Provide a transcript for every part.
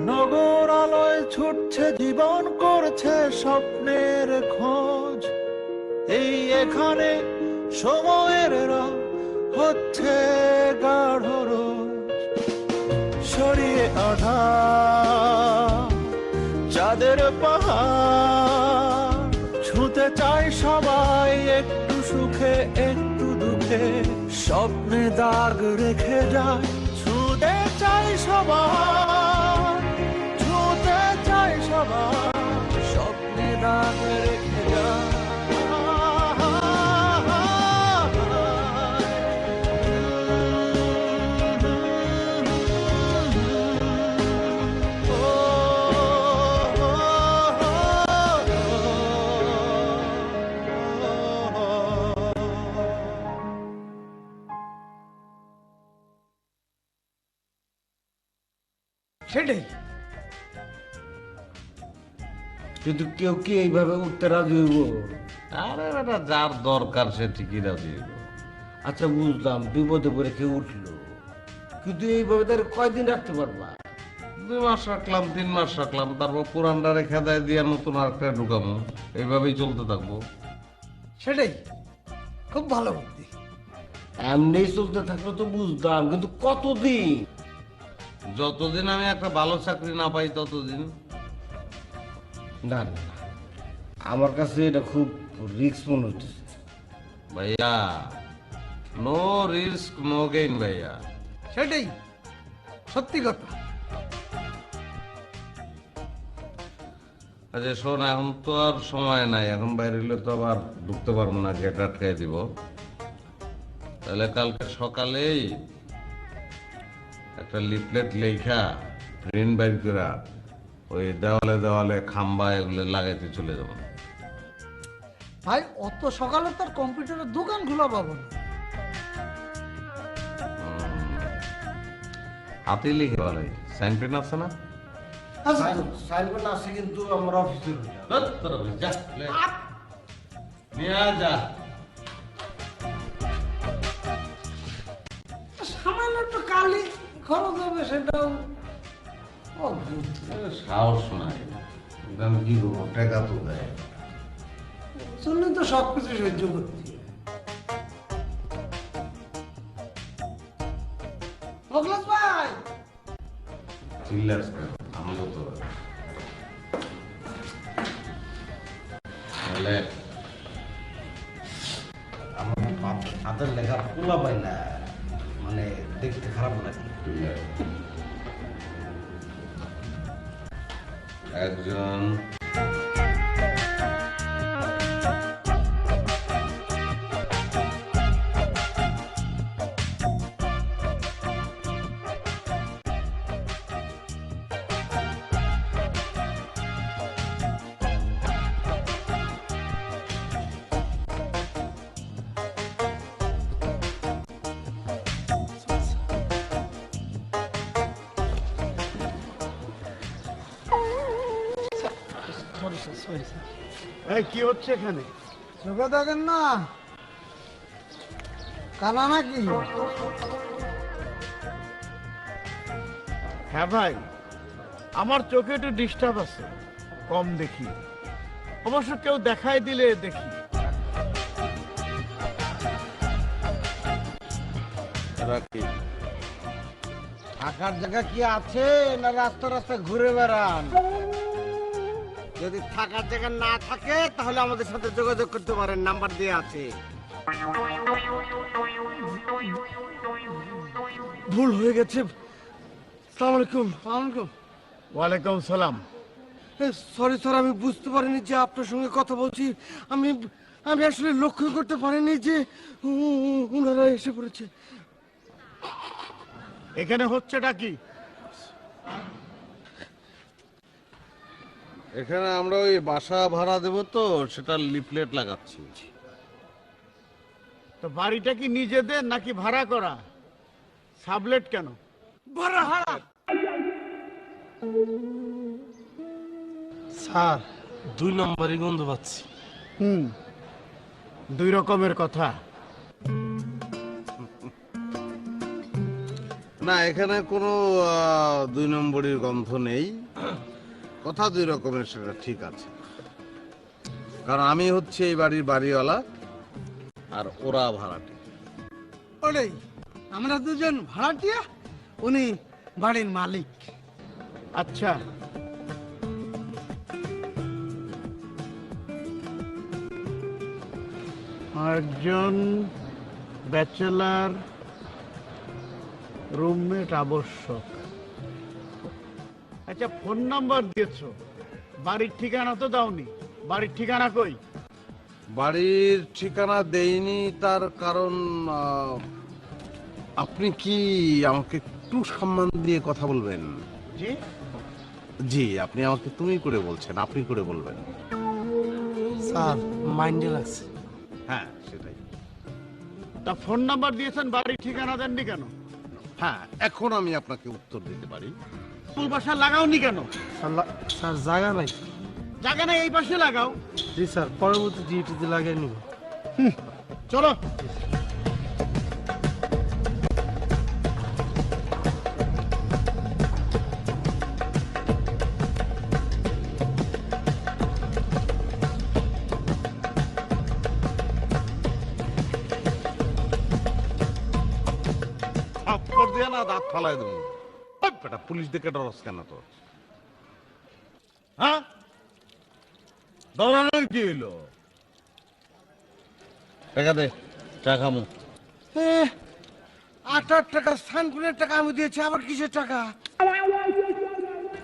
নগর আলোয় ছুটছে জীবন, করছে স্বপ্নের খোঁজ। এই এখানে সময়ের রং হচ্ছে গাঢ় রোজ। সরিয়ে আধার চাঁদের পাহাড়, ছুঁতে চাই সবাই একটু সুখে একটু দুঃখে। স্বপ্নে দাগ রেখে যায়, ছুঁতে চাই সবাই, ছুঁতে চাই সবাই। স্বপ্নে দাগ রেখে যায়। সেটাই, কিন্তু কেউ কি এইভাবে উঠতে রাজি হইব? আরে বেটা, যার দরকার সে ঠিকই রাজি হইব। আচ্ছা বুঝলাম, বিপদে পড়ে কেউ উঠলো, কিন্তু এইভাবে তার কয়দিন রাখতে পারবা? 2 মাস রাখলাম, 3 মাস রাখলাম, তারপর পুরানটা রেখে দেয় দিয়া নতুন আরেকটা ঢুকামো। এইভাবেই চলতে থাকবো। সেটাই খুব ভালো বুদ্ধি। এমনি চলতে থাকলে তো বুঝতাম, কিন্তু কতদিন? যতদিন আমি একটা ভালো চাকরি না পাই ততদিন। না না, আমার কাছে এটা খুব রিস্ক মনে হচ্ছে। ভাইয়া, নো রিস্ক নো গেইন ভাইয়া। সেটাই সত্যি কথা। আচ্ছা শোন, এখন তো আর সময় নাই, এখন বাইরে হলে তো আবার ঢুকতে পারবো না, গেট আটকাই দিব। তাহলে কালকে সকালেই একটা লিফলেট লেখা প্রিন্ট বাইর করা ওই দেওয়ালে দেওয়ালে খাম্বা এগুলো লাগাইতে চলে যাবো। ভাই অত সকালে তার কম্পিউটারের দোকান খোলা পাবো না। হাতে লিখে ভালোই সাইন পেন আছে না? সাইনবোর্ড আছে, কিন্তু আমার অফিসের সামান্য একটু কালি খরচ হবে, সেটাও অদ্ভুত। সাহস নাই, আমি কি করবো, টাকা তো দেয়। শুনলে তো সবকিছু সহ্য করতে হবে। মোখলেস ভাই, চিল্লাস কেন? আমলো তো তাহলে আমার হাতের লেখা পোলা পাই না, মানে দেখতে খারাপ লাগে। একজন কি হচ্ছে এখানে? চোখে দেখেন না, কানা নাকি? হ্যাঁ ভাই, আমার চোখে একটু ডিস্টার্ব আছে, কম দেখি। অবশ্য কেউ দেখাই দিলে দেখি। রাখি থাকার জায়গা কি আছে, না রাস্তা রাস্তায় ঘুরে বেড়ান? যদি থাকার জায়গা না থাকে তাহলে আমাদের সাথে যোগাযোগ করতে পারেন, নাম্বার দেওয়া আছে। ভুল হয়ে গেছে। আসসালামু আলাইকুম। ওয়ালাইকুম সালাম। সরি স্যার, আমি বুঝতে পারিনি যে আপনার সঙ্গে কথা বলছি। আমি আমি আসলে লক্ষ্য করতে পারিনি যে ওনারা এসে পড়েছে। এখানে হচ্ছেটা কি? এখানে আমরা ওই বাসা ভাড়া দেবো তো, সেটা লিফলেট লাগাচ্ছি। তো বাড়িটা কি নিজেদের নাকি ভাড়া করা? সাবলেট কেন? ভাড়া। স্যার, 2 নম্বরই গন্ধ পাচ্ছি। 2 রকমের কথা। না, এখানে কোনো 2 নম্বরের গন্ধ নেই। কথা 2 রকমের, সেটা ঠিক আছে। কারণ আমি হচ্ছে এই বাড়ির বাড়িওয়ালা আর ওরা ভাড়াটে। ওটাই, আমরা দুজন ভাড়াটিয়া, উনি বাড়ির মালিক। আচ্ছা, একজন ব্যাচেলার রুমমেট আবশ্যক। আচ্ছা, ফোন নাম্বার দিয়েছো, বাড়ির ঠিকানা তো দাওনি। বাড়ির ঠিকানা কই? বাড়ির ঠিকানা দেইনি, তার কারণ আপনি কি আমাকে একটু সম্মান দিয়ে কথা বলবেন? জি, জি, আপনি আমাকে তুমি করে বলছেন, আপনি করে বলবেন। স্যার মাইন্ডে লাগছে। হ্যাঁ, সেটাই। তা ফোন নাম্বার দিয়েছেন, বাড়ির ঠিকানা দেননি কেন? হ্যাঁ, এখন আমি আপনাকে উত্তর দিতে পারি। ফুল বাসা লাগাওনি কেন? স্যার জায়গা নাই। জায়গা নাই, এই পাশে লাগাও। জি স্যার, পরবর্তী ডিউটিতে লাগিয়ে নিব। চলো। থাপ্পড় দিয়ে না দাঁত ফালাই দেবো। ওই বেটা, পুলিশ দেখে ডরস কেন তো? হ্যাঁ, দৌড়ানোর কি হইলো? টাকা দে, চা খামু। 8 টাকা স্থানকুলের টাকা আমি দিয়েছি, আবার কিসের টাকা?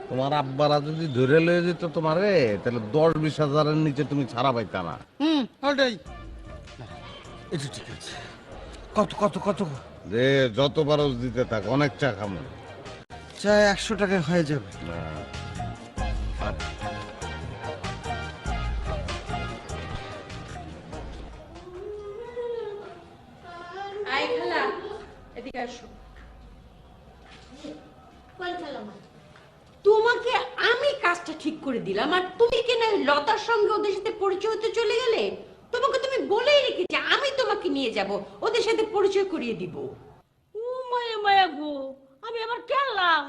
তোমার আব্বারা যদি ধরে লয়ে যেত তোমারে, তাহলে 10-20 হাজারের নিচে তুমি ছাড়া পাইতা না। ওটাই। এটা ঠিক আছে। কত কত কত? যে যত পারো দিতে থাক, অনেক চা খামু। চা 100 টাকায় হয়ে যাবে। আই খালা, এদিকে আসো। তোমাকে আমি কাজটা ঠিক করে দিলাম, আর তুমি কিনা লতার সঙ্গে ওদের সাথে পরিচয় হতে চলে গেলে। তোমাকে তুমি বলেই রেখেছি আমি তোমাকে নিয়ে যাব, ওদের সাথে পরিচয় করিয়ে দিব। ও মায়া মায়া গো, আমি আবার কেলাম।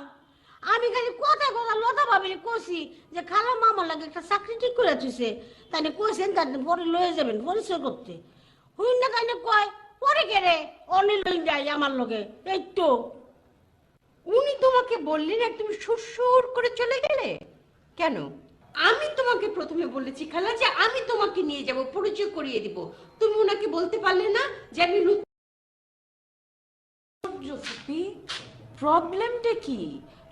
আমি খালি কথা কথা লতা ভাবিনি কষি যে খালা মামার লাগে একটা চাকরি ঠিক করে দিছে, তাই কইছেন তার পরে লয়ে যাবেন পরিচয় করতে। হইন না তাই কয় পরে কেড়ে অনিল লইন যাই আমার লগে। এই তো উনি তোমাকে বললেন আর তুমি সুরসুর করে চলে গেলে কেন? আমি তোমাকে প্রথমে বলেছি খালা যে আমি তোমাকে নিয়ে যাব, পরিচয় করিয়ে দিব। তুমি ওনাকে বলতে পারলে না যে আমি প্রবলেমটা কি?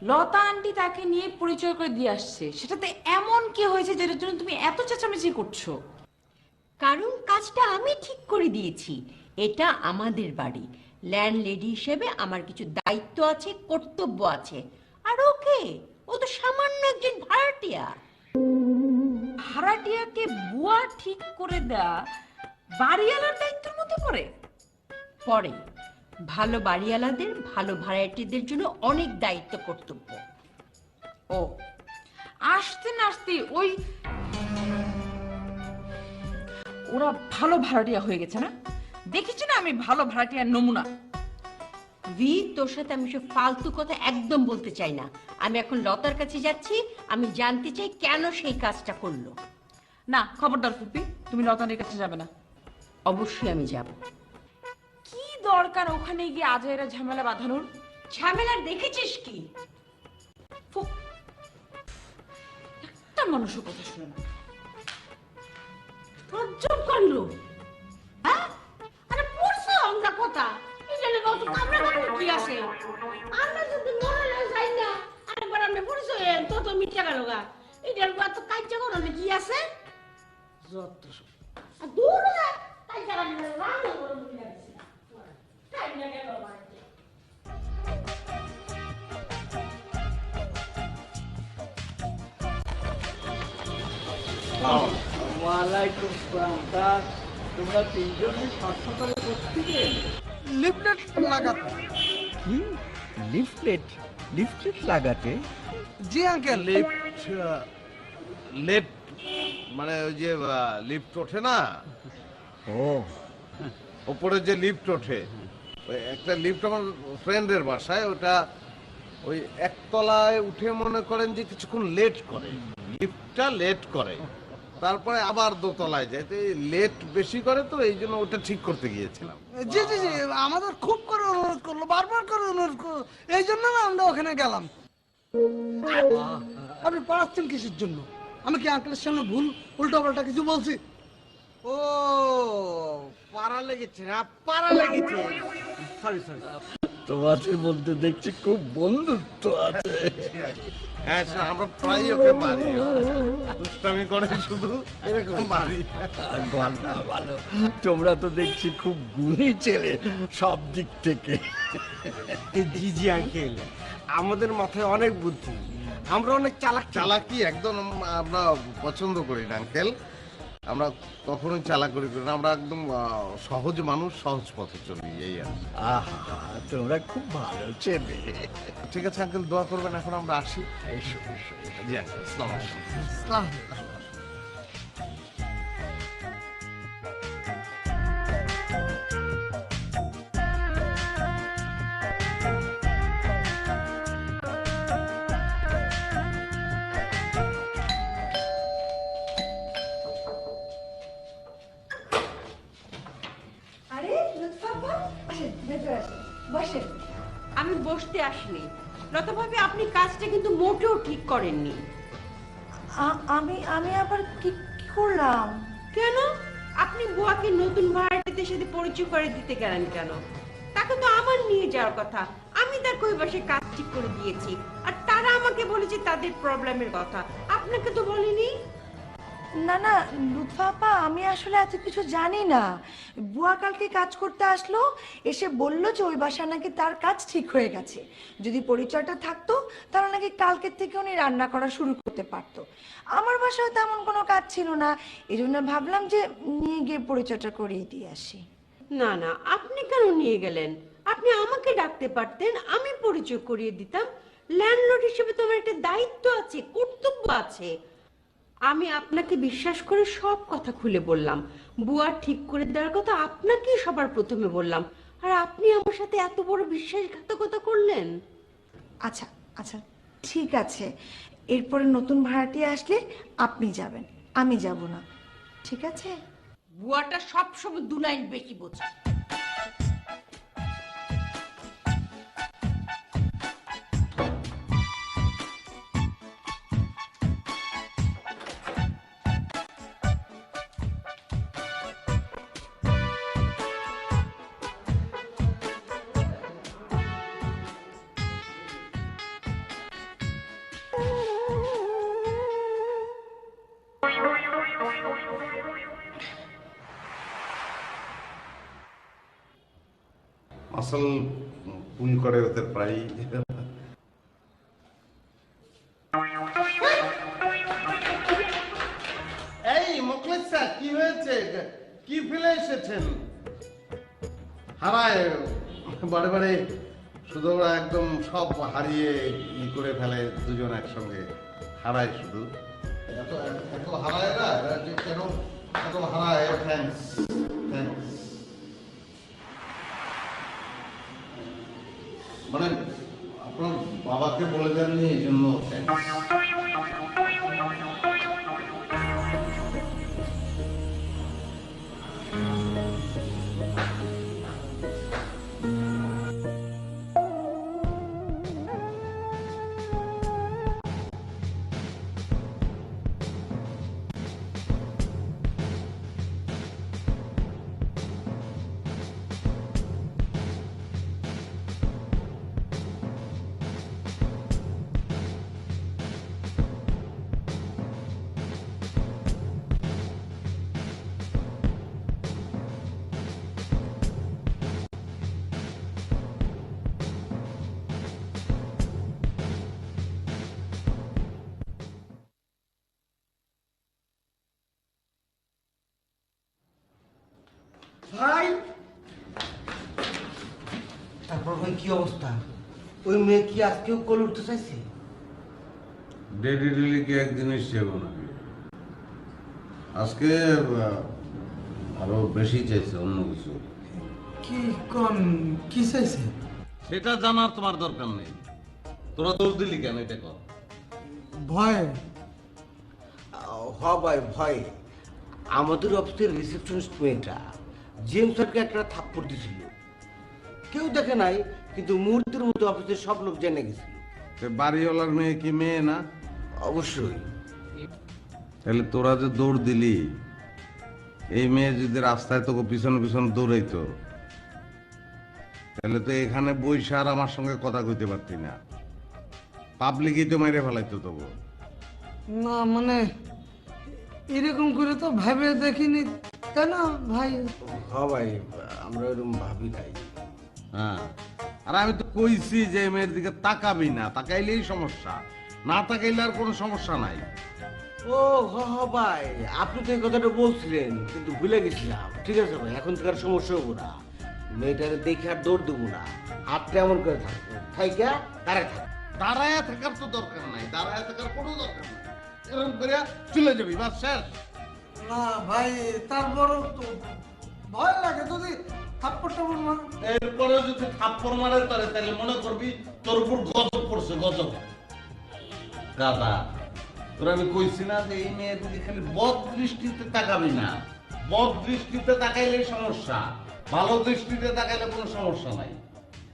লতা আন্টি তাকে নিয়ে পরিচয় করে দিয়ে আসছে, সেটাতে এমন কি হয়েছে যেটার জন্য তুমি এত চেঁচামেচি করছো? কারণ কাজটা আমি ঠিক করে দিয়েছি। এটা আমাদের বাড়ি, ল্যান্ডলেডি হিসেবে আমার কিছু দায়িত্ব আছে, কর্তব্য আছে। আর ওকে, ও তো সামান্য একজন ভাড়াটিয়া। ভাড়াটিয়াকে বুয়া ঠিক করে দেয়া বাড়িওয়ালার দায়িত্বের মধ্যে পড়ে? পরে ভালো বাড়িওয়ালাদের ভালো ভাড়াটিয়াদের জন্য অনেক দায়িত্ব কর্তব্য। ও, আসতে না আসতে ওই ওরা ভালো ভাড়াটিয়া হয়ে গেছে না? দেখেছি না আমি ভালো ভাড়াটিয়ার নমুনা। ভি, তোর সাথে আমি সব ফালতু কথা একদম বলতে চাই না। আমি এখন লতার কাছে যাচ্ছি, আমি জানতে চাই কেন সেই কাজটা করলো। না, খবরদার ফুপি, তুমি লতানের কাছে যাবে না। অবশ্যই আমি যাব। কি দরকার ওখানে গিয়ে আজেরা ঝামেলা বাঁধানোর? ঝামেলার দেখেছিস কি? একটা মানুষের কথা শুনে না। চুপ করলো। হ্যাঁ, আরে পড়ছো আমরা কথা এটা কত কামড়া কামড়া কি আছে? আমরা যদি মরে যাই না আরেকবার আমরা পরিচয় তত মিথ্যা গেল গা। এটার কত কাজ করো কি আছে? যত আর দূর যা কাজ করা রান্না করে মিলে গেছে। তাই না গেল বাড়িতে। ওয়ালাইকুম আসসালাম। তা তোমরা তিনজনে হাসপাতালে কোত্থেকে? লিফলেট লাগাতে। কি লিফলেট? লিফলেট লাগাতে? জি আঙ্কেল। লিফট মানে ওই যে লিফট ওঠে না, ও, ওপরে যে লিফট ওঠে, ওই একটা লিফট আমার ফ্রেন্ডের বাসায়, ওটা ওই একতলায় উঠে মনে করেন যে কিছুক্ষণ লেট করে, লিফটটা লেট করে, তারপরে আবার দোতলায় যায়, তো লেট বেশি করে, তো এই জন্য ওটা ঠিক করতে গিয়েছিলাম। জি জি জি, আমাদের খুব করে অনুরোধ করলো, বারবার করে অনুরোধ করলো, এই জন্য না আমরা ওখানে গেলাম। আপনি পড়াচ্ছেন কিসের জন্য? আমি কি আঙ্কেলের সামনে ভুল উল্টো পাল্টা কিছু বলছি? ও পাড়া লেগেছে না, পাড়া লেগেছে, সরি সরি। তোমাদের মধ্যে দেখছি খুব বন্ধুত্ব আছে। হ্যাঁ স্যার, আমরা প্রায় ওকে মারি, দুষ্টামি করে শুধু, এরকম মারি। ভালো ভালো, তোমরা তো দেখছি খুব গুণী ছেলে সব দিক থেকে। জি জি আঙ্কেল, আমাদের মাথায় অনেক বুদ্ধি, আমরা অনেক চালাক। চালাকি একদম আমরা পছন্দ করি না আঙ্কেল, আমরা কখনোই চালাকি করি না, আমরা একদম সহজ মানুষ, সহজ পথে চলি, এই আর কি। আহা, তোমরা খুব ভালো ছেলে। ঠিক আছে আঙ্কেল, দোয়া করবেন, এখন আমরা আসি। এসো এসো এসো। জি আঙ্কেল, আসসালামু আলাইকুম। আসসালাম। আরে লুৎফাপা, আসেন ভেতরে আসেন, বসেন। আমি বসতে আসিনি লতা ভাবি, আপনি কাজটা কিন্তু মোটেও ঠিক করেননি। আমি আমি আবার কি কি করলাম? কেন? আপনি বুয়াকে নতুন ভাড়াটিদের সাথে পরিচয় করে দিতে গেলেন কেন? তাকে তো আমার নিয়ে যাওয়ার কথা, আমি তার কই বসে কাজ ঠিক করে দিয়েছি, আর তারা আমাকে বলেছে তাদের প্রবলেমের কথা, আপনাকে তো বলেনি। না না লুৎফা আপা, আমি আসলে এত কিছু জানি না। বুয়া কালকে কাজ করতে আসলো, এসে বলল যে ওই বাসা নাকি তার কাজ ঠিক হয়ে গেছে, যদি পরিচয়টা থাকতো তাহলে নাকি কালকের থেকে উনি রান্না করা শুরু করতে পারতো। আমার বাসায় তেমন কোনো কাজ ছিল না, এই জন্য ভাবলাম যে নিয়ে গিয়ে পরিচয়টা করিয়ে দিয়ে আসি। না না, আপনি কেন নিয়ে গেলেন? আপনি আমাকে ডাকতে পারতেন, আমি পরিচয় করিয়ে দিতাম। ল্যান্ডলর্ড হিসেবে তোমার একটা দায়িত্ব আছে, কর্তব্য আছে। আমি আপনাকে বিশ্বাস করে সব কথা খুলে বললাম, বুয়া ঠিক করে দেওয়ার কথা আপনাকেই সবার প্রথমে বললাম, আর আপনি আমার সাথে এত বড় বিশ্বাসঘাতকতা করলেন। আচ্ছা আচ্ছা ঠিক আছে, এরপরে নতুন ভাড়াটি আসলে আপনি যাবেন, আমি যাব না, ঠিক আছে? বুয়াটা সবসময় দু লাইন বেশি বোঝে। আসল পুল করে ওদের প্রায়। এই মুখলেস স্যার, কি হয়েছে? কি ফেলে এসেছেন? হারায় বারে বারে, শুধু ওরা একদম সব হারিয়ে ই করে ফেলে, দুজন একসঙ্গে হারায়, শুধু এত এত হারায় না, এরা যে কেন এত হারায়। Thanks thanks. মানে আপনার বাবাকে বলে দেননি, এই জন্য ভাই, তারপর ভাই কি অবস্থা? ওই মেয়ে কি আজকেও কোল উঠতে চাইছে? ডেলি ডেলি কি এক জিনিস যাবো নাকি? আজকে আরো বেশি চাইছে, অন্য কিছু। কি কোন কি চাইছে? সেটা জানার তোমার দরকার নেই। তোরা দৌড় দিলি কেন এটা কর। ভয়। হ ভাই ভয়। আমাদের অফিসের রিসেপশনিস্ট মেয়েটা জেমস স্যারকে একটা থাপ্পড় দিছিল, কেউ দেখে নাই, কিন্তু মুহূর্তের মধ্যে অফিসের সব লোক জেনে গেছিল। বাড়িওয়ালার মেয়ে কি মেয়ে না? অবশ্যই। তাহলে তোরা যে দৌড় দিলি, এই মেয়ে যদি রাস্তায় তোকে পিছনে পিছনে দৌড়াইতো, তাহলে তো এখানে বইসা আর আমার সঙ্গে কথা কইতে পারতি না, পাবলিকই তো মেরে ফেলাইতো তবু। না মানে এরকম করে তো ভেবে দেখিনি, তাই না ভাই? হ ভাই, আমরা এরকম ভাবি নাই। হ্যাঁ, আর আমি তো কইছি যে এই মেয়ের দিকে তাকাবি না, তাকাইলেই সমস্যা, না তাকাইলে আর কোনো সমস্যা নাই। ও হ ভাই, আপনি তো এই কথাটা বলছিলেন, কিন্তু ভুলে গেছিলাম। ঠিক আছে ভাই, এখন থেকে আর সমস্যা হবো না। মেয়েটারে দেখে আর দৌড় দেবো না, হাতটা এমন করে থাকবো, থাইকা তারা থাকবো। দাঁড়ায় থাকার তো দরকার নাই, দাঁড়ায় থাকার কোনো দরকার নাই, এরকম করে চলে যাবি, বাস শেষ। না ভাই, তারপরও তো ভয় লাগে যদি থাপ্পড় টাপ্পড় মারে। এরপরে যদি থাপ্পড় মারে তাহলে মনে করবি তোর উপর গজব পড়ছে, গজব। দাদা, তোর আমি কইছি না যে এই মেয়ের দিকে খালি বদ দৃষ্টিতে তাকাবি না, বদ দৃষ্টিতে তাকাইলেই সমস্যা, ভালো দৃষ্টিতে তাকাইলে কোনো সমস্যা নাই।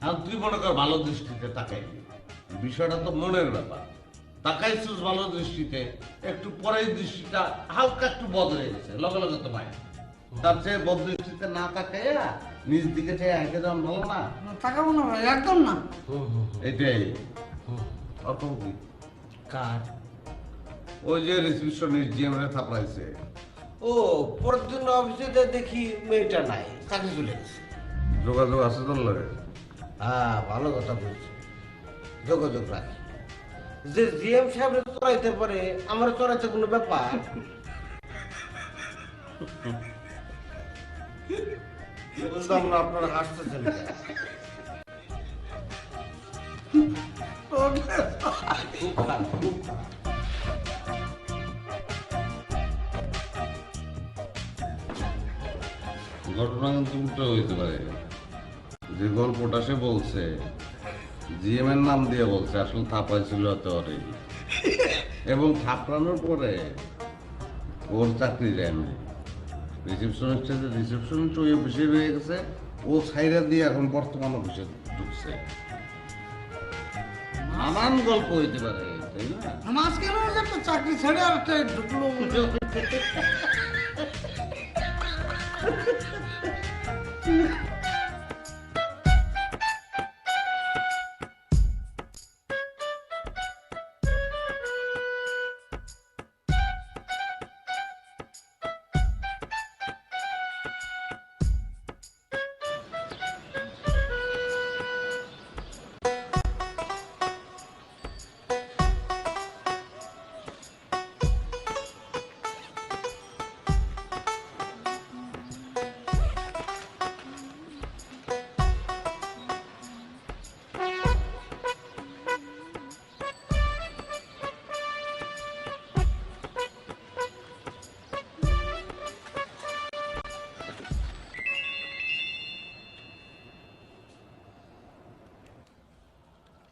আর তুই মনে কর ভালো দৃষ্টিতে তাকাইলি, বিষয়টা তো মনের ব্যাপার। তাকাইছিস ভালো দৃষ্টিতে, একটু পরে দৃষ্টিটা হালকা একটু বদ হয়ে গেছে, লগে লগে তো ভাই। তার চেয়ে বদ দৃষ্টিতে না তাকাইয়া নিজ দিকে চেয়ে হেঁটে যাওয়া ভালো না? তাকাবো না ভাই, একদম না। এটাই অত কি কার? ওই যে রিসিপশনিস্ট জিএমএ থাপড়াইছে। ও, পরের দিন অফিসে যেয়ে দেখি মেয়েটা নাই, চাকরি চলে গেছে। যোগাযোগ আছে তোর লাগে? হ্যাঁ, ভালো কথা বলছি, যোগাযোগ রাখি। যে জিএম সাহেব চড়াইতে পারে, আমার চড়াইতে কোনো ব্যাপার? বুঝলাম না আপনারা হাসতেছেন কেন? খুব খারাপ, খুব খারাপ। ঘটনা কিন্তু উল্টো হইতে পারে। যে গল্পটা সে বলছে জিএম এর নাম দিয়ে বলছে, আসলে থাপাইছিল অলরেডি, এবং থাপড়ানোর পরে ওর চাকরি যায় না। রিসেপশনিস্ট ওই অফিসে রয়ে গেছে, ও সাইরা দিয়ে এখন বর্তমান অফিসে ঢুকছে। নানান গল্প হইতে পারে, তাই না? মাঝখানে একটা চাকরি ছেড়ে আর একটা ঢুকলো।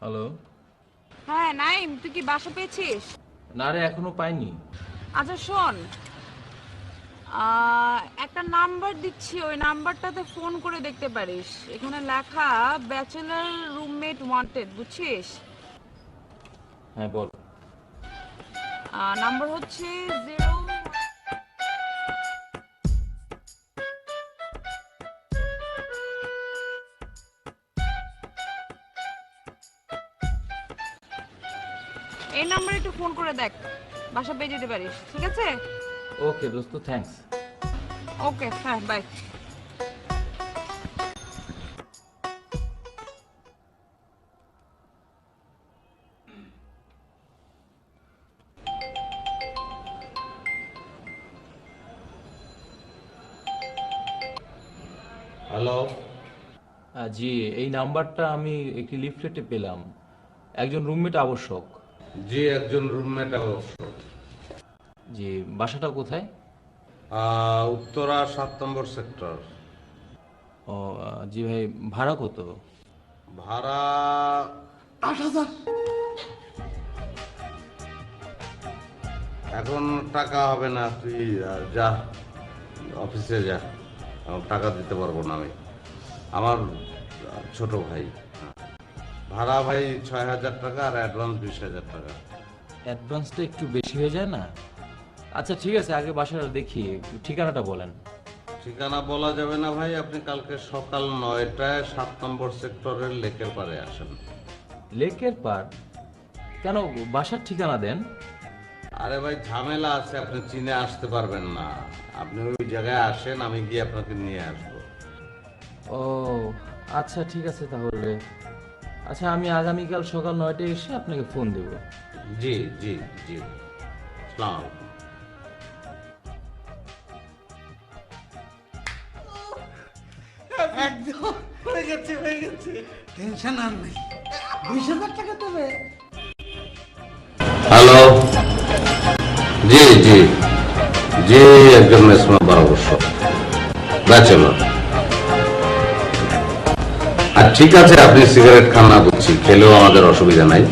হ্যালো। হ্যাঁ নাইম, তুই কি বাসা পেয়েছিস? না রে, এখনো পাইনি। আচ্ছা শোন, একটা নাম্বার দিচ্ছি, ওই নাম্বারটাতে ফোন করে দেখতে পারিস। এখানে লেখা ব্যাচেলার রুমমেট ওয়ান্টেড, বুঝছিস? হ্যাঁ বল। নাম্বার হচ্ছে 0। এই নাম্বারে একটু ফোন করে দেখ, বাসা পেয়ে যেতে পারিস। ঠিক আছে? ওকে দোস্ত, থ্যাঙ্কস। ওকে, হ্যাঁ, বাই। হ্যালো। জি, এই নাম্বারটা আমি একটি লিফলেটে পেলাম। একজন রুমমেট আবশ্যক। জি, একজন রুমমেট আবশ্যক। জি, বাসাটা কোথায়? উত্তরা 7 নম্বর সেক্টর। ও জি ভাই, ভাড়া কত? ভাড়া 8,000। এখন টাকা হবে না, তুই যা অফিসে যা, আমার টাকা দিতে পারবো না আমি, আমার ছোট ভাই। ভাড়া ভাই 6,000 টাকা আর অ্যাডভান্স 20,000 টাকা। অ্যাডভান্সটা একটু বেশি হয়ে যায় না? আচ্ছা ঠিক আছে, আগে বাসাটা দেখি, ঠিকানাটা বলেন। ঠিকানা বলা যাবে না ভাই, আপনি কালকে সকাল 9টায় 7 নম্বর সেক্টরের লেকের পাড়ে আসেন। লেকের পাড়? কেন, বাসার ঠিকানা দেন। আরে ভাই ঝামেলা আছে, আপনি চিনে আসতে পারবেন না, আপনি ওই জায়গায় আসেন, আমি গিয়ে আপনাকে নিয়ে আসবো। ও আচ্ছা ঠিক আছে তাহলে। আচ্ছা আমি আগামীকাল সকাল 9টায় এসে আপনাকে ফোন দেব। জি জি জি, আসসালামু আলাইকুম। একদম হয়ে গেছে। টেনশন আর নেই। 20,000 টাকা দেবে। হ্যালো, জি জি জি, একজন মেসমেম্বার অবশ্য, ব্যাচেলর। আর ঠিক আছে, আপনি সিগারেট খান না বুঝছি, খেলেও আমাদের অসুবিধা নাই।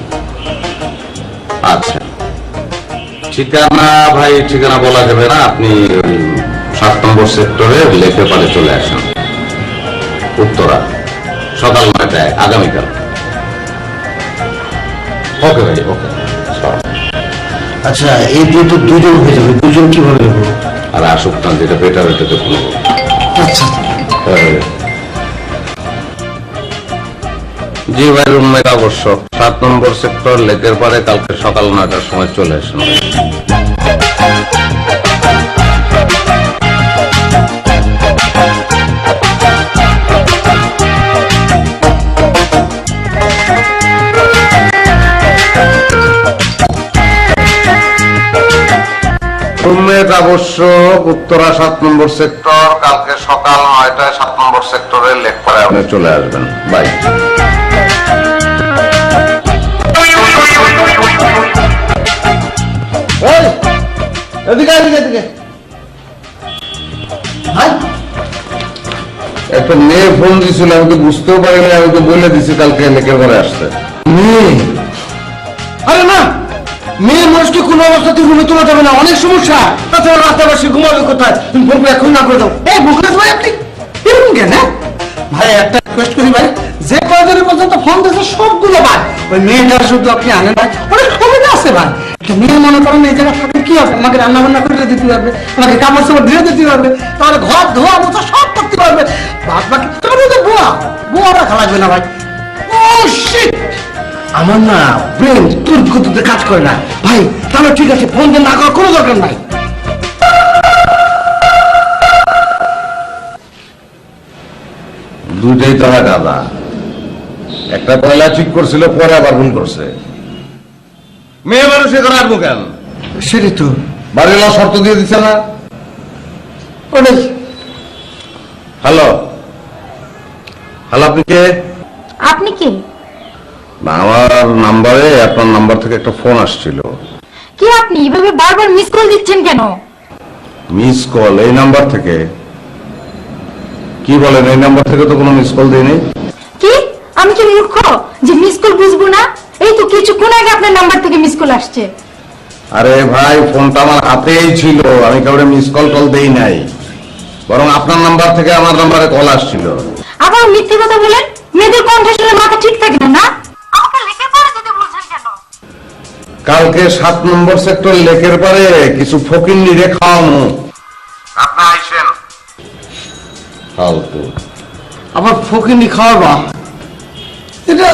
আচ্ছা ঠিকানা ভাই, ঠিকানা বলা যাবে না, আপনি 7 নম্বর সেক্টরে লেকের পাড়ে চলে আসেন, উত্তরা, সকাল 9টায় আগামীকাল। ওকে ভাই, ওকে। আচ্ছা এই দিয়ে তো 2জন হয়ে যাবে, 2জন কিভাবে নেবো? আর আসুক না, যেটা বেটার এটাতে কোনো। আচ্ছা জি ভাই, রুমমেট অবশ্য, 7 নম্বর সেক্টর লেকের পাড়ে, কালকে সকাল 9টার সময় চলে আসেন। রুমমেট অবশ্য, উত্তরা 7 নম্বর সেক্টর, কালকে সকাল 9টায় 7 নম্বর সেক্টরে লেক পাড়ে আপনি চলে আসবেন। বাই। একটা মেয়ে ফোন দিছিল, আমি তো বুঝতেও পারিনি, আমি তো বলে দিছি কালকে লেকের পাড়ে আসতে। মেয়ে? আরে না, মেয়ে মানুষকে কোনো অবস্থাতে রুমে তোলা যাবে না, অনেক সমস্যা। তাছাড়া রাস্তা বাসে ঘুমাবে কোথায়? তুমি ফোন করে এখন না করে দাও। এই মুখলেশ ভাই, আপনি এরকম কেন? ভাই একটা রিকোয়েস্ট করি ভাই, যে কয়জনের পর্যন্ত ফোন দিয়েছে সবগুলো ভাই, ওই মেয়েটার শুধু আপনি আনেন ভাই, অনেক সুবিধা আছে ভাই। একটা মেয়ে মনে করেন এই জায়গায় থাকলে কি হবে, আমাকে রান্না বান্না করে দিতে পারবে, আমাকে কাপড় চাপড় ধুয়ে দিতে পারবে, তাহলে ঘর ধোয়া মোছা সব করতে পারবে। বাদ বাকি তোমার তো বুয়া রাখা লাগবে না ভাই। ও শিট, আমার না ব্রেন তোর গতিতে কাজ করে না ভাই। তাহলে ঠিক আছে, ফোন দিয়ে না করার কোনো দরকার নাই। দুইটাই তো গাদা, একটা পয়লা ঠিক করছিল, পরে আবার ভুল করছে। মেয়ে মানুষ এখানে আসবো কেন? সেটাই তো বাড়ির শর্ত দিয়ে দিচ্ছে না। ওটাই। হ্যালো হ্যালো, আপনি কে? আপনি কি? আমার নাম্বারে, আপনার নাম্বার থেকে একটা ফোন আসছিল। কি আপনি এভাবে বারবার মিস কল দিচ্ছেন কেন? Miss call? এই নাম্বার থেকে? কি বলেন, এই নাম্বার থেকে তো কোনো মিস কল দেয়নি। কি আমি কি মূর্খ যে মিস কল বুঝবো না? এই তো কিছুক্ষণ আগে আপনার নাম্বার থেকে মিস কল আসছে। আরে ভাই, ফোনটা আমার হাতেই ছিল, আমি কাউকে মিস কল দেই নাই, বরং আপনার নাম্বার থেকে আমার নাম্বারে কল আসছিল। আবার মিথ্যে কথা বলেন, মেয়েদের কণ্ঠ শুনে মাথা ঠিক থাকে না না? আমাকে লেখা পড়ে যেতে বলছেন কেন? কালকে 7 নম্বর সেক্টর লেকের পারে কিছু ফকিন্নি রে খাওয়ানো, আপনি আইছেন। ফালতু আবার ফকিনি খাওয়াবা? এটা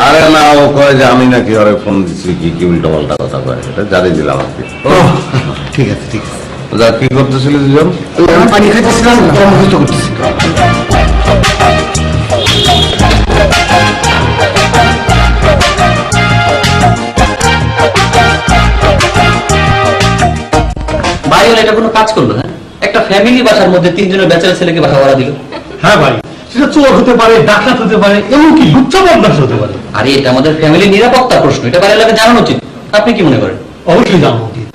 আরে না, ও কয় যে আমি নাকি ওরে ফোন দিচ্ছি, কি উল্টা পাল্টা কথা কয়, এটা জানিয়ে দিলাম আর কি। ঠিক আছে ঠিক আছে। যা, কি করতেছিল দুজন? আমি পানি খাইতেছিলাম, মুখস্থ করতেছি। ভাই হলে এটা কোনো কাজ করলো না? একটা ফ্যামিলি বাসার মধ্যে 3 জনের ব্যাচেলর ছেলেকে বাসা ভাড়া দিল। হ্যাঁ ভাই, সেটা চোর হতে পারে, ডাকাত হতে পারে, এমনকি লুচ্চা বদমাশ হতে পারে। আরে এটা আমাদের ফ্যামিলি নিরাপত্তার প্রশ্ন, এটা বাড়ির লোকে জানানো উচিত। আপনি কি মনে করেন? অবশ্যই জানা উচিত।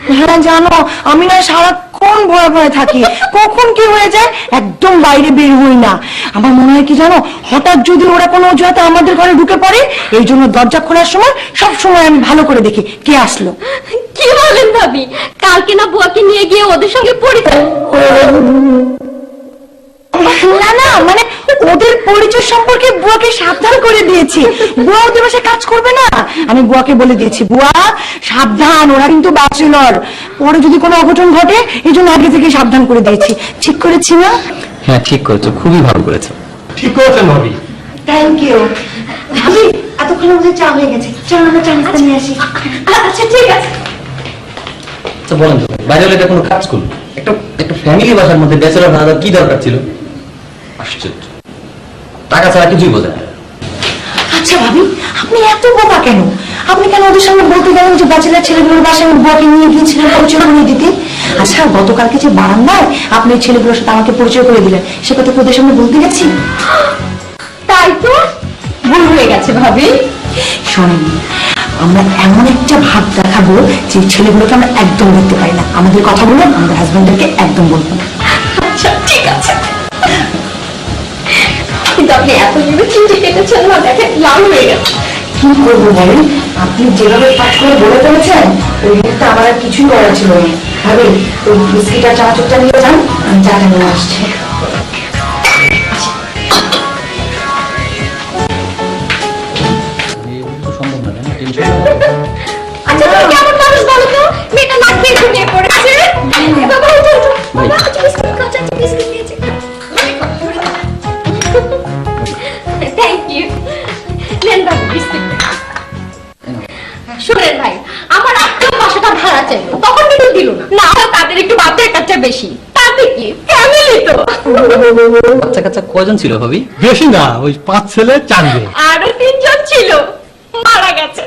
হ্যাঁ জানো, আমি না সারাক্ষণ ভয়ে ভয়ে থাকি, কখন কি হয়ে যায় একদম বাইরে বের হই না। আমার মনে হয় কি জানো, হঠাৎ যদি ওরা কোনো অজুহাতে আমাদের ঘরে ঢুকে পড়ে, এই জন্য দরজা খোলার সময় সব সময় আমি ভালো করে দেখি কে আসলো। কি বলেন ভাবি? কালকে না বুয়াকে নিয়ে গিয়ে ওদের সঙ্গে পরিচয়? না না, মানে ওদের পরিচয় সম্পর্কে বুয়াকে সাবধান করে দিয়েছি। বুয়া ওদের বাসায় কাজ করবে না, আমি বুয়াকে বলে দিয়েছি, বুয়া সাবধান, ওরা কিন্তু ব্যাচেলর, পরে যদি কোনো অঘটন ঘটে এই জন্য আগে থেকে সাবধান করে দিয়েছি। ঠিক করেছি না? হ্যাঁ ঠিক করেছো, খুবই ভালো করেছো। ঠিক করেছেন ভাবি। Thank you. ভাবি এতক্ষণ আমাদের চা হয়ে গেছে, চল আমরা চা নাস্তা নিয়ে আসি। আচ্ছা ঠিক আছে। আচ্ছা বলেন তো, বাইরে হলে এটা কোনো কাজ করলো? একটা একটা ফ্যামিলি বাসার মধ্যে ব্যাচেলর ভাড়া কি দরকার ছিল? আশ্চর্য, টাকা ছাড়া কিছুই বোঝে না। আচ্ছা ভাবি, আপনি এত বোকা কেন? আপনি কেন ওদের সঙ্গে বলতে গেলেন যে ব্যাচেলার ছেলেগুলোর বাসায় আমি বুয়াকে নিয়ে গিয়েছিলাম পরিচয় করে দিতে? আচ্ছা গতকালকে যে বারান্দায় আপনি ছেলেগুলোর সাথে আমাকে পরিচয় করে দিলেন, সে কথা কি ওদের সঙ্গে বলতে গেছি? তাই তো, ভুল হয়ে গেছে ভাবি। শোনেন, আমরা এমন একটা ভাব দেখাবো যে ছেলেগুলোকে আমরা একদম দেখতে পাই না, আমাদের কথাগুলো আমাদের হাজবেন্ডদেরকে একদম বলবো না। আচ্ছা ঠিক আছে, কিন্তু আপনি এত জোরে চিনতে কেটেছেন না, দেখেন লাল হয়ে গেছে। কি করবো বলেন, আপনি যেভাবে পাঠ করে বলে ফেলেছেন ওই মুহূর্তে আমার আর কিছুই করার ছিল না। ভাবি ওই বিস্কিট আর চানাচুরটা নিয়ে যান, আমি চাটা নিয়ে আসছি। সম্ভব না, আচ্ছা তুমি কেমন মানুষ বলো তো? মেয়েটা নাক দিয়ে ঘুমিয়ে পড়েছে। বাবা উঠো উঠো, বাবা বিস্কুট খাচ্ছে, বিস্কুট নিয়েছে। Thank you. নেন বাবু বিস্কুট। শুনেন ভাই, আমার আত্মীয় বাসাটা ভাড়া চাই, তখন কিন্তু দিল না। না হয় তাদের একটু বাচ্চার কাচ্চা বেশি, তাতে কি ফ্যামিলি তো। বাচ্চা কাচ্চা কয়জন ছিল ভাবি? বেশি না, ওই 5 ছেলে 4 মেয়ে। আরো 3 জন ছিল, মারা গেছে।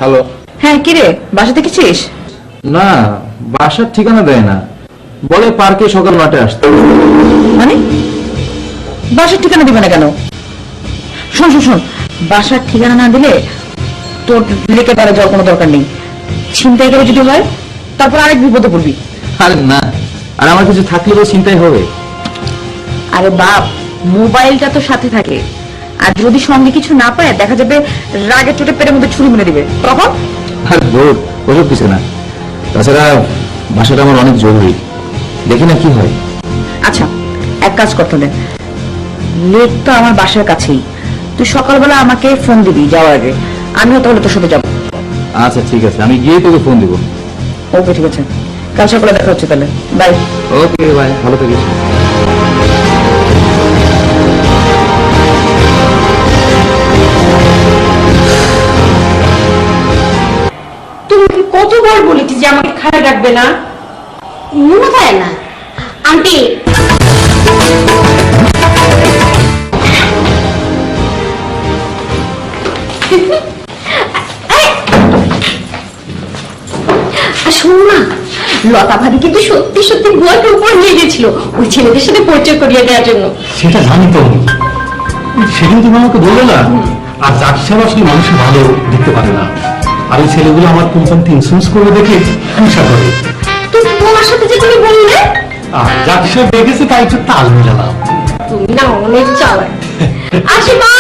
হ্যালো। হ্যাঁ কিরে, বাসা দেখেছিস? না, বাসার ঠিকানা দেয় না, বলে পার্কে সকাল 9টায় আসতে। মানে বাসার ঠিকানা দিবে না কেন? শোন শোন শোন, বাসার ঠিকানা না দিলে তোর লেকে পারে যাওয়ার কোনো দরকার নেই। ছিনতাই করে যদি হয় তারপর আরেক বিপদে পড়বি। আরে না, আর আমার কিছু থাকলে তো চিন্তাই হবে। আরে বাপ, মোবাইলটা তো সাথে থাকে, আর যদি সঙ্গে কিছু না পায় দেখা যাবে রাগে চোটে পেটের মধ্যে ছুরি মেরে দিবে, তখন? আরে দৌড়, ওসব কিছু না। তাছাড়া বাসাটা আমার অনেক জরুরি, দেখি না কি হয়। আচ্ছা এক কাজ করতে হবে, লেক তো আমার বাসার কাছেই, তুই সকালবেলা আমাকে ফোন দিবি যাওয়ার আগে, আমিও তাহলে তোর সাথে যাবো। আচ্ছা ঠিক আছে, আমি গিয়ে তোকে ফোন দিব। ওকে ঠিক আছে, কাল সকালে দেখা হচ্ছে তাহলে, বাই। ওকে বাই, ভালো থাকিস। তোমাকে কতবার বলেছি যে আমাকে খারাপ রাখবে না, মনে হয় না? আন্টি শোন না, লতা ভাবি কিন্তু সত্যি সত্যি বুয়াকে উপর নিয়ে গেছিল ওই ছেলেদের সাথে পরিচয় করিয়ে দেওয়ার জন্য। সেটা জানি তো, সেদিন তুমি আমাকে বললে না। আর জাকি সাহেব আসলে মানুষের ভালো দেখতে পারে না, আর ওই ছেলেগুলো আমার কোম্পানিতে ইন্স্যুরেন্স করে দেখে হিংসা করে। তুমি তোমার সাথে যে তুমি বললে, আর জাকি সাহেব দেখেছে তাই একটু তাল মিলালাম। তুমি না অনেক চালাক। আসি মা।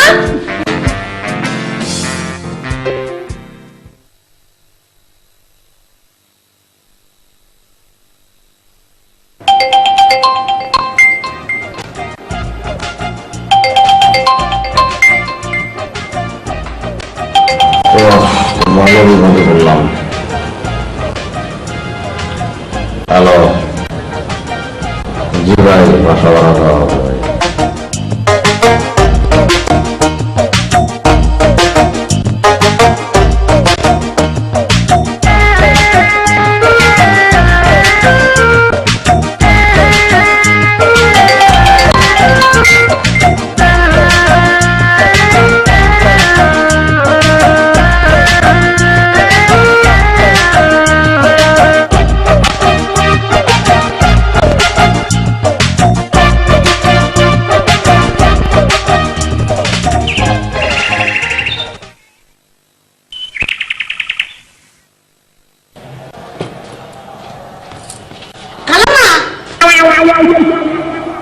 হ্যালো, জি ভাই, বাসা ভাড়া দেওয়া হবে।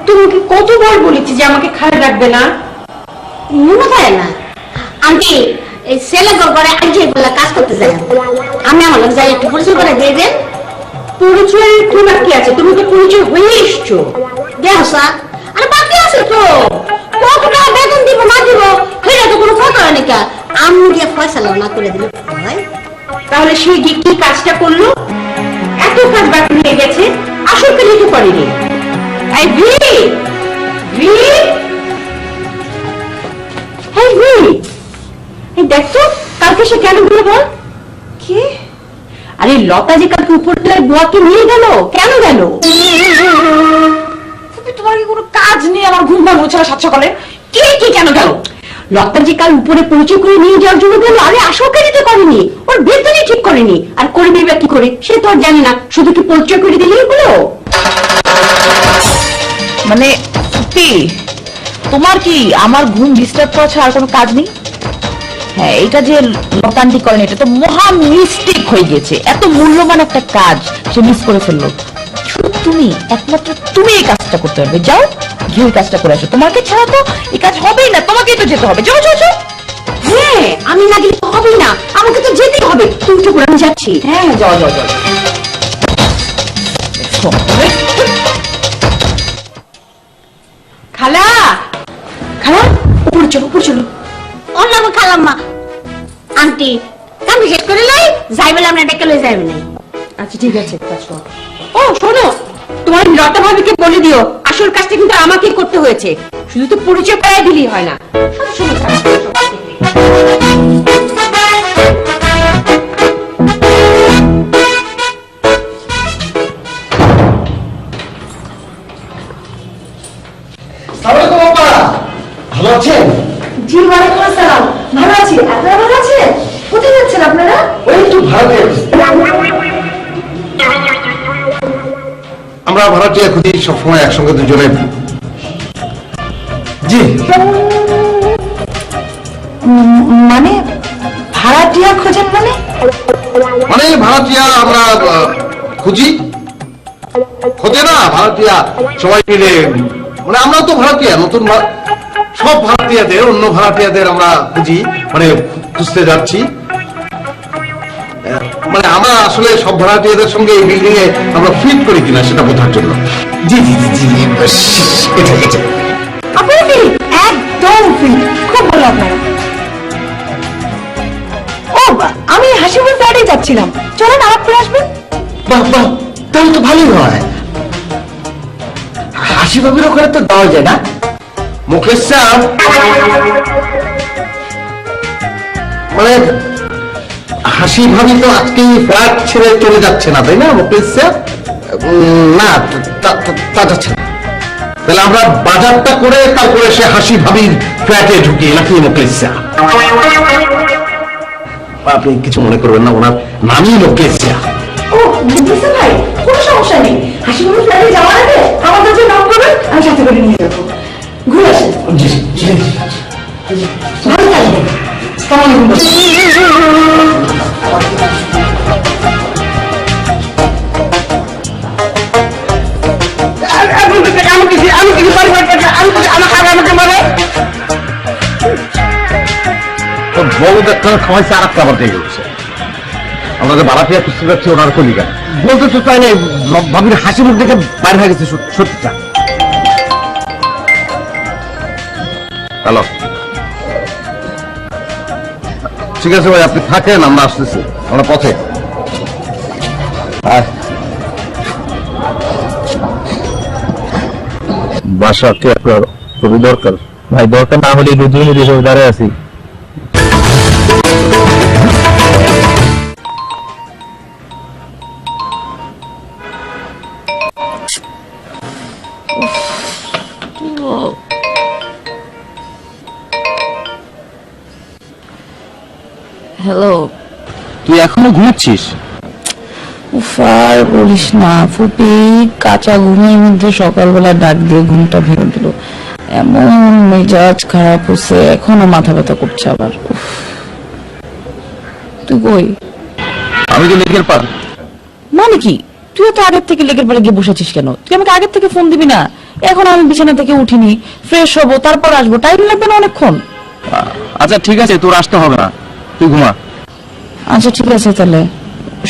তোমাকে কতবার বলেছি যে আমাকে খারাপ রাখবে না? মনে হয় না আন্টি এই ছেলে ঘরে আইজে বলে কাজ করতে যায় আমি আমার লোক যাই একটু পরিচয় করে দিয়ে দেন পরিচয় কি বাকি আছে? তুমি তো পরিচয় হয়ে এসছো। দেখো স্যার আরে বাকি আছে তো কত টাকা বেতন দিব না দিব সেটা তো কোনো কথা হয় নাকি আমি গিয়ে ফয়সালা না করে দিলে হয় তাহলে সে গিয়ে কি কাজটা করলো? এত কাজ বাকি হয়ে গেছে, আসল কাজ তো করেনি। এই ভি ভি এই ভি এই দেখ তো কালকে সে কেন গেল বল? কি? আরে লতা যে কালকে উপরতলায় বুয়াকে নিয়ে গেল, কেন গেল? তোমার কি কোনো কাজ নেই আমার ঘুম ভাঙলো ছাড়া সাত সকালে? কে কে কেন গেল? লতা যে কাল উপরে পরিচয় করে নিয়ে যাওয়ার জন্য গেল, আরে আসল কাজই তো করেনি, ওর বেতনই ঠিক করেনি। আর করে দিবে কি করে সে তো আর জানি না, শুধু কি পরিচয় করে দিলেই হলো? মানে তোমার কি আমার ঘুম ডিস্টার্ব করা ছাড়া আর কোনো কাজ নেই? হ্যাঁ, এটা যে লতান্টি করেন এটা তো মহা মিস্টেক হয়ে গেছে। এত মূল্যবান একটা কাজ সে মিস করে ফেললো। তুমি একমাত্র তুমি এই কাজটা করতে পারবে। যাও গিয়ে এই কাজটা করে আসো, তোমাকে ছাড়া তো এই কাজ হবেই না, তোমাকেই তো যেতে হবে। যাও যাও যাও। হ্যাঁ, আমি না গেলে তো হবেই না, আমাকে তো যেতেই হবে। তুমি তো আমি যাচ্ছি। হ্যাঁ যাও যাও যাও। খালা খালা উপরে চলো উপরে চলো। অন্য খালাম্মা আন্টি কাম শেষ করে লাই যাই বলে আমরা ডেকে লই যাইবে না। আচ্ছা ঠিক আছে, কাজ করো। ও শোনো, তোমার লতা ভাবিকে বলে দিও আসল কাজটা কিন্তু আমাকেই করতে হয়েছে, শুধু তো পরিচয় করাই দিলেই হয় না। শোনো ভালো আছেন? জি ওয়ালাইকুম আসসালাম, ভালো আছি। আপনারা ভালো আছেন? কোথায় যাচ্ছেন আপনারা? ওই একটু ভাড়াতে আমরা ভাড়াটিয়া খুঁজি সবসময় একসঙ্গে দুজনে। জি মানে ভাড়াটিয়া খোঁজেন? মানে ভাড়াটিয়া আমরা খুঁজি, খোঁজে না ভাড়াটিয়া সবাই মিলে। মানে আমরা তো ভাড়াটিয়া নতুন সব ভাড়াটিয়াদের, অন্য ভাড়াটিয়াদের আমরা খুঁজি, মানে খুঁজতে যাচ্ছি। মানে আমরা আসলে সব ভাড়াটিয়াদের সঙ্গে এই বিল্ডিং এ আমরা ফিট করি কিনা সেটা বোঝার জন্য। জি জি জি জি এটা এটা আপনারা কি একদম ফ্রি? খুব ভালো আপনারা। ও আমি হাসিমুখ ফ্ল্যাটে যাচ্ছিলাম, চলেন আমার করে আসবেন। বাহ বাহ, তাহলে তো ভালোই হয়। হাসি ভাবির ওখানে তো দেওয়া যায় না। মুকেশ স্যার মানে হাসি ভাবি তো আজকে ফ্ল্যাট ছেড়ে চলে যাচ্ছে না, তাই না মুকেশ স্যার? না তা যাচ্ছে না। তাহলে আমরা বাজারটা করে তারপরে সে হাসি ভাবির ফ্ল্যাটে ঢুকি নাকি মুকেশ স্যার? আপনি কিছু মনে করবেন না, ওনার নামই মুকেশ স্যার। ও বুঝতে ভাই, কোনো সমস্যা নেই। হাসিমুখ ফ্ল্যাটে যাওয়ার আগে আমার কাছে নাম করবেন, আমি সাথে করে নিয়ে যাবো। ঘুরে আসেন। জি জি ভালো থাকবেন। কেমন খাওয়াইছে আর একটা আবার দিয়ে গেছে। আমরা যে বারাপিয়া খুঁজতে যাচ্ছি ওনার কলিকা বলতে তো চাই না, ভাবির হাসি মুখ দেখে বাইরে হয়ে গেছে সত্যিটা। হ্যালো, ঠিক আছে ভাই আপনি থাকেন, আমরা আসতেছি, আমরা পথে। বাসাকে আপনার খুবই দরকার ভাই, দরকার না হলে রুদ্র হিসেবে দাঁড়ায় আছি। হ্যালো, তুই এখনো ঘুমাচ্ছিস? আর বলিস না ফুপি, কাঁচা ঘুমের মধ্যে সকালবেলা ডাক দিয়ে ঘুমটা ভেঙে দিল। এমন মেজাজ খারাপ হচ্ছে, এখনো মাথা ব্যথা করছে আবার। তুই কই? আমি তো লেকের পার। মানে কি তুইও তো আগের থেকে লেকের পাড়ে গিয়ে বসেছিস কেন? তুই আমাকে আগের থেকে ফোন দিবি না? এখন আমি বিছানা থেকে উঠিনি, ফ্রেশ হবো, তারপর আসবো, টাইম লাগবে না অনেকক্ষণ? আচ্ছা ঠিক আছে, তোর আসতে হবে না, তুই ঘুমা। আচ্ছা ঠিক আছে, তাহলে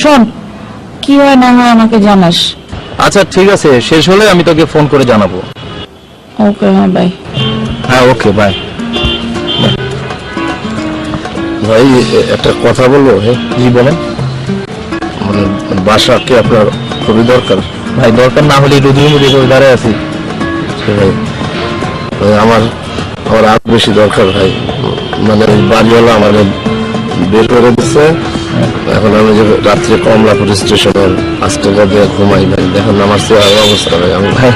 শোন, কি হয় না হয় আমাকে জানাস। আচ্ছা ঠিক আছে, শেষ হলে আমি তোকে ফোন করে জানাবো। ওকে, হ্যাঁ বাই। হ্যাঁ ওকে বাই। ভাই একটা কথা বলবো? জি বলেন। মানে বাসা কি আপনার খুবই দরকার? ভাই দরকার না হলে রোদের মধ্যে করে দাঁড়ায় আছি। ভাই আমার আমার আরো বেশি দরকার ভাই। মানে বাড়িওয়ালা আমার বের করে দিচ্ছে। এখন আমি যে রাত্রে কমলাপুর স্টেশনের আজকালকার দিয়ে ঘুমাই ভাই, দেখেন আমার চেয়ার অবস্থা ভাই। আমি ভাই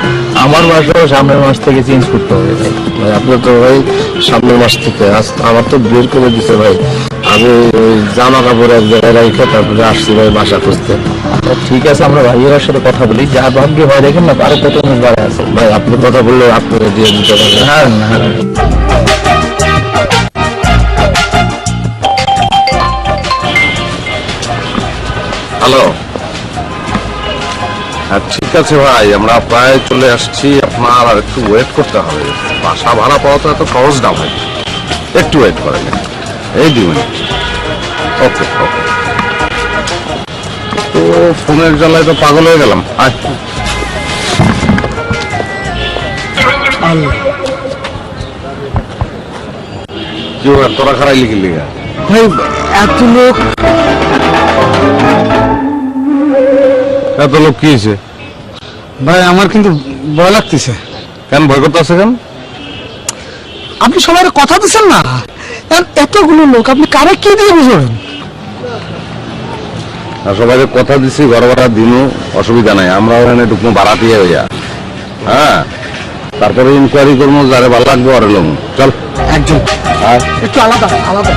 আমার বাসাও সামনের মাস থেকে চেঞ্জ করতে হবে ভাই। ভাই আপনার তো ভাই সামনের মাস থেকে আমার তো বের করে দিচ্ছে ভাই। আমি ওই জামা কাপড় এক জায়গায় রাখে তারপরে আসছি ভাই বাসা খুঁজতে। ঠিক আছে, আমরা ভাইয়ের সাথে কথা বলি, যা ভাগ্যে হয় দেখেন না, আরো কত মাস বাড়ে আছে। ভাই আপনি কথা বললে আপনাকে দিয়ে দিতে পারবেন। হ্যাঁ হ্যাঁ। হ্যালো, হ্যাঁ ঠিক আছে ভাই, আমরা প্রায় চলে আসছি। আপনার আর একটু ওয়েট করতে হবে, বাসা ভাড়া পাওয়া তো এত সহজ না ভাই, একটু ওয়েট করেন, এই 2 মিনিট। ওকে ওকে। তো ফোনের জ্বালায় তো পাগল হয়ে গেলাম। কি তোরা খারাই লিখে লিখা ভাই এত লোক, এত লোক কি হয়েছে ভাই আমার কিন্তু ভয় লাগতেছে। কেন ভয় করতে আছে কেন? আপনি সবাই কথা দিচ্ছেন না, এতগুলো লোক আপনি কারে কি দিয়ে বুঝবেন? আর সবাইকে কথা দিচ্ছি ঘর ভাড়া দিনও অসুবিধা নাই, আমরা ওখানে ঢুকবো ভাড়া দিয়ে হইয়া। হ্যাঁ, তারপরে ইনকোয়ারি করবো, যারে ভালো লাগবে ওর লোক। চল একজন একটু আলাদা আলাদা।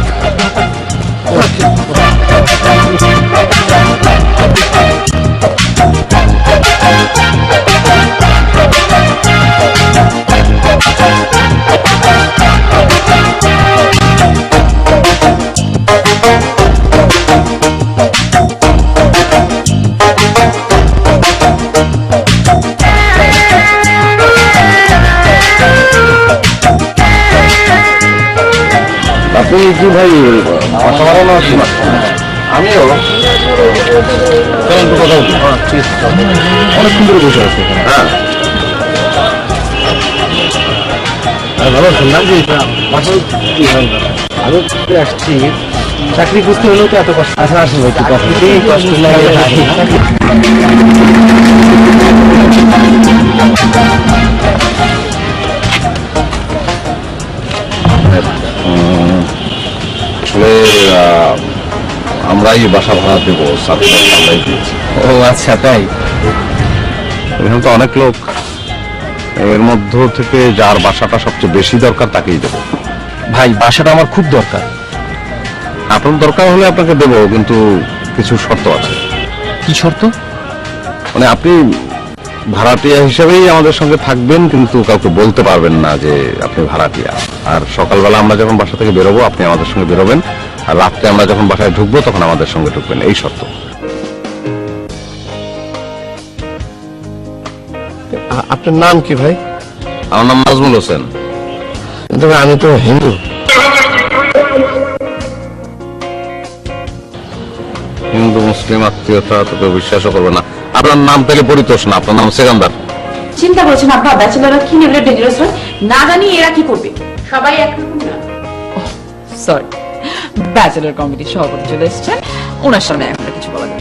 আপনি কি ভাই বাসা ভাড়া না আসছেন? আমিও চলেন একটু কথা বলি। অনেক সুন্দর বসে আছে। হ্যাঁ ভালো শুনলাম যে আমি আসছি চাকরি খুঁজতে হলেও তো এত কষ্ট। আচ্ছা আসুন একটু কষ্ট আসলে আমরাই বাসা ভাড়া দেবো, আমরাই দিয়েছি। ও আচ্ছা তাই? এখানে তো অনেক লোক, এর মধ্য থেকে যার বাসাটা সবচেয়ে বেশি দরকার তাকেই দেবো। ভাই বাসাটা আমার খুব দরকার। আপনার দরকার হলে আপনাকে দেবো, কিন্তু কিছু শর্ত আছে। কি শর্ত? মানে আপনি ভাড়াটিয়া হিসেবেই আমাদের সঙ্গে থাকবেন, কিন্তু কাউকে বলতে পারবেন না যে আপনি ভাড়াটিয়া। আর সকালবেলা আমরা যখন বাসা থেকে বেরোবো আপনি আমাদের সঙ্গে বেরোবেন, আর রাত্রে আমরা যখন বাসায় ঢুকবো তখন আমাদের সঙ্গে ঢুকবেন, এই শর্ত। আপনার নাম কি ভাই? আমার নাম নাজমুল হোসেন। কিন্তু আমি তো হিন্দু। হিন্দু মুসলিম আত্মীয়তা তোকে বিশ্বাসও করবে না। আপনার নাম থেকে পরিতোষ না, আপনার নাম সেকান্দার। চিন্তা করছেন আপনার ব্যাচেলররা কি নেবে ডেঞ্জারাস হয় না জানি এরা কি করবে। সবাই একরকম না। সরি, ব্যাচেলর কমিটির সভাপতি চলে এসেছেন, ওনার সামনে এখন কিছু বলা যাবে